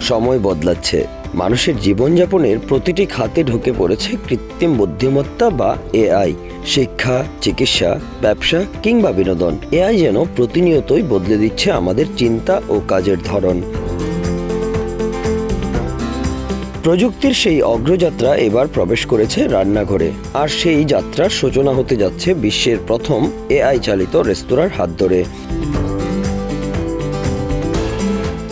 সময় বদলাচ্ছে, মানুষের জীবনযাপনের প্রতিটি খাতে ঢুকে পড়েছে কৃত্রিম বুদ্ধিমত্তা বা এআই। শিক্ষা, চিকিৎসা, ব্যবসা কিংবা বিনোদন, এআই যেন প্রতিনিয়তই বদলে দিচ্ছে আমাদের চিন্তা ও কাজের ধরন। প্রযুক্তির সেই অগ্রযাত্রা এবার প্রবেশ করেছে রান্নাঘরে, আর সেই যাত্রার সূচনা হতে যাচ্ছে বিশ্বের প্রথম এআই চালিত রেস্তোরাঁর হাত ধরে।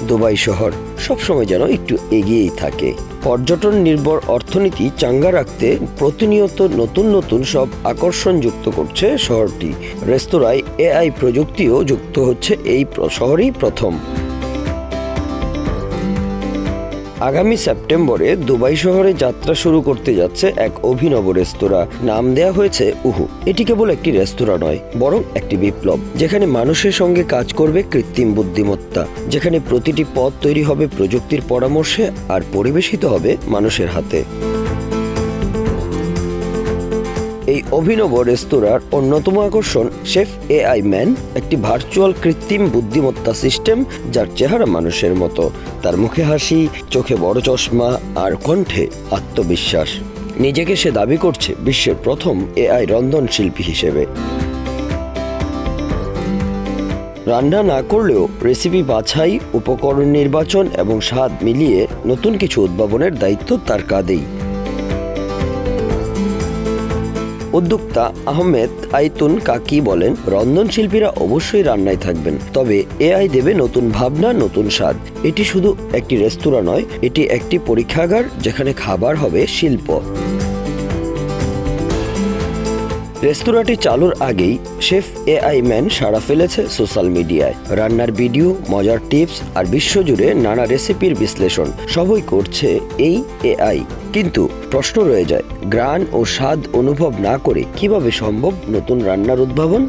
দুবাই শহর সবসময় যেন একটু এগিয়েই থাকে। পর্যটন নির্ভর অর্থনীতি চাঙ্গা রাখতে প্রতিনিয়ত নতুন নতুন সব আকর্ষণ যুক্ত করছে শহরটি। রেস্তোরাঁয় এআই প্রযুক্তিও যুক্ত হচ্ছে এই শহরেই প্রথম। আগামী সেপ্টেম্বরে দুবাই শহরে যাত্রা শুরু করতে যাচ্ছে এক অভিনব রেস্তোরাঁ। নাম দেয়া হয়েছে উহু। এটি কেবল একটি রেস্তোরাঁ নয়, বরং একটি বিপ্লব, যেখানে মানুষের সঙ্গে কাজ করবে কৃত্রিম বুদ্ধিমত্তা, যেখানে প্রতিটি পদ তৈরি হবে প্রযুক্তির পরামর্শে আর পরিবেশিত হবে মানুষের হাতে। এই অভিনব রেস্তোরাঁর অন্যতম আকর্ষণ শেফ এআই ম্যান, একটি ভার্চুয়াল কৃত্রিম বুদ্ধিমত্তা সিস্টেম যার চেহারা মানুষের মতো, তার মুখে হাসি, চোখে বড় চশমা আর কণ্ঠে আত্মবিশ্বাস। নিজেকে সে দাবি করছে বিশ্বের প্রথম এআই রন্ধনশিল্পী হিসেবে। রান্না না করলেও রেসিপি বাছাই, উপকরণ নির্বাচন এবং স্বাদ মিলিয়ে নতুন কিছু উদ্ভাবনের দায়িত্ব তার কাঁধেই। উদ্যোক্তা আহমেদ আইতুন কাকি বলেন, রন্ধনশিল্পীরা অবশ্যই রান্নায় থাকবেন, তবে এআই দেবে নতুন ভাবনা, নতুন স্বাদ। এটি শুধু একটি রেস্তোরাঁ নয়, এটি একটি পরীক্ষাগার যেখানে খাবার হবে শিল্প। রেস্তোরাঁটি চালুর আগেই শেফ এআই ম্যান সাড়া ফেলেছে সোশ্যাল মিডিয়ায়। রান্নার ভিডিও, মজার টিপস আর বিশ্বজুড়ে নানা রেসিপির বিশ্লেষণ সবই করছে এই এআই। কিন্তু প্রশ্ন রয়ে যায়, ঘ্রাণ ও স্বাদ অনুভব না করে কিভাবে সম্ভব নতুন রান্নার উদ্ভাবন?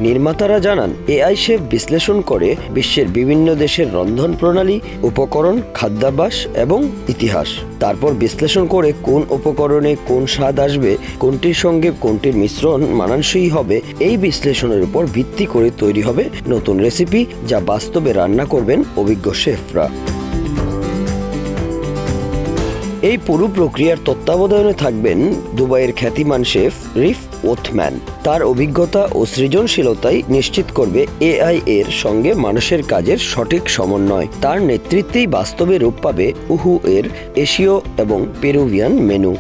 নির্মাতারা জানান, এআই শেফ বিশ্লেষণ করে বিশ্বের বিভিন্ন দেশের রন্ধন প্রণালী, উপকরণ, খাদ্যাভ্যাস এবং ইতিহাস। তারপর বিশ্লেষণ করে কোন উপকরণে কোন স্বাদ আসবে, কোনটির সঙ্গে কোনটির মিশ্রণ মানানসই হবে, এই বিশ্লেষণের উপর ভিত্তি করে তৈরি হবে নতুন রেসিপি, যা বাস্তবে রান্না করবেন অভিজ্ঞ শেফরা। এই পুরো প্রক্রিয়ার তত্ত্বাবধানে থাকবেন দুবাইয়ের খ্যাতিমান শেফ রিফ ওথম্যান। তার অভিজ্ঞতা ও সৃজনশীলতাই নিশ্চিত করবে এআই এর সঙ্গে মানুষের কাজের সঠিক সমন্বয়। তার নেতৃত্বেই বাস্তবে রূপ পাবে উহু এর এশীয় এবং পেরুভিয়ান মেনু।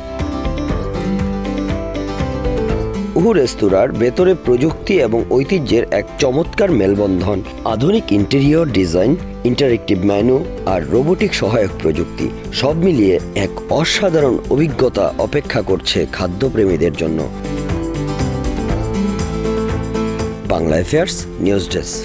উহু রেস্তোরাঁর ভেতরে প্রযুক্তি এবং ঐতিহ্যের এক চমৎকার মেলবন্ধন। আধুনিক ইন্টেরিয়র ডিজাইন, ইন্টারেক্টিভ মেনু আর রোবোটিক সহায়ক প্রযুক্তি, সব মিলিয়ে এক অসাধারণ অভিজ্ঞতা অপেক্ষা করছে খাদ্যপ্রেমীদের জন্য। Bangla affairs news desk.